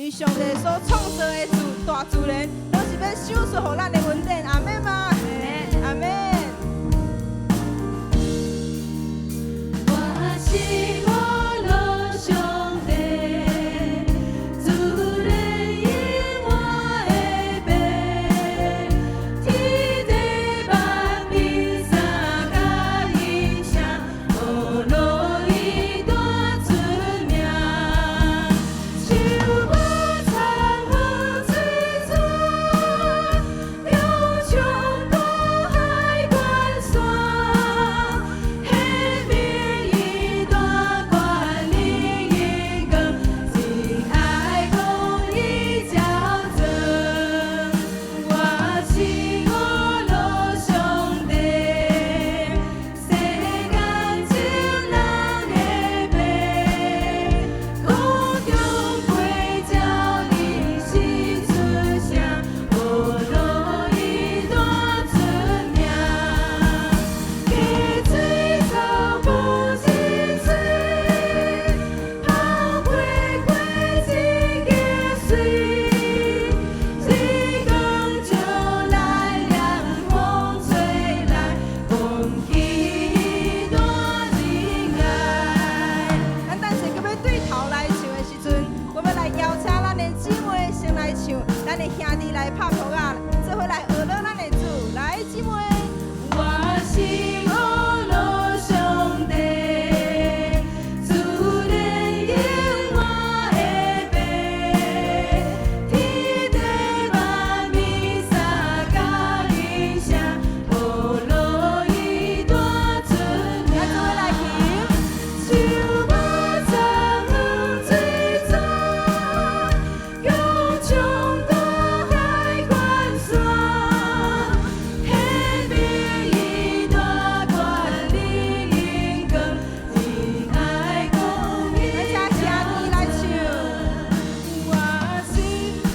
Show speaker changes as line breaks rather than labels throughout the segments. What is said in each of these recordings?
为上帝所创造的大自然，都是要赏赐予咱的恩典。阿们吗？阿们。
我是我的上帝，主人因我的病，天地万物三甲音声，无路伊大出名，手无残无罪错，永长大海关山。
咱的兄弟来拍鼓啊，做伙来学乐咱的主，来姊妹。
我是我的上帝，主人因我的病，天地万物三甲音声，无路伊大出名。
来做伙来行。
手无残无罪错，永长大海关山，迄名伊大权力因光，真爱公义
咱请兄弟来唱。
我是上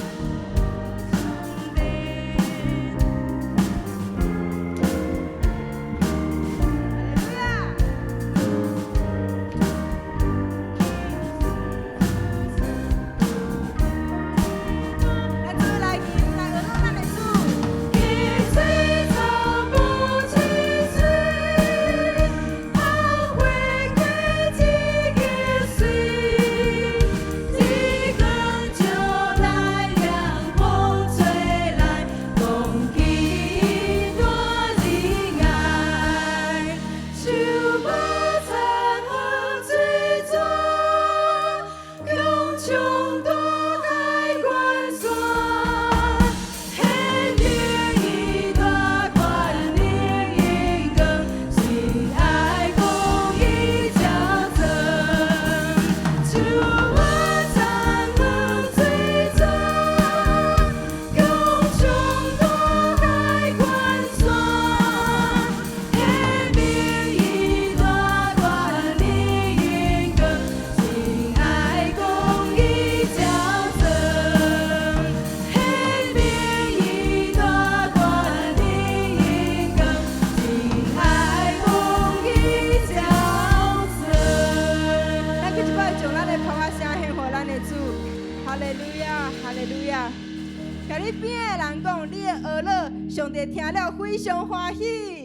咱做伙来行，来学乐咱的主。
帝，水草无清水，后悔过一个水，日光照来，凉风吹来，风起大仁爱，手无残无罪错，永长大海关山。迄名伊大权力因光，是爱公义照真，手无残无罪错，永长大海关山。迄名伊大权力因光，是爱公义照真。迄名伊大权力因光，是爱公义照真。
咱去一摆将咱的捧仔声献给咱的主，哈利路亚，哈利路亚。甲你边的人讲，你的学乐，上帝听了非常欢喜。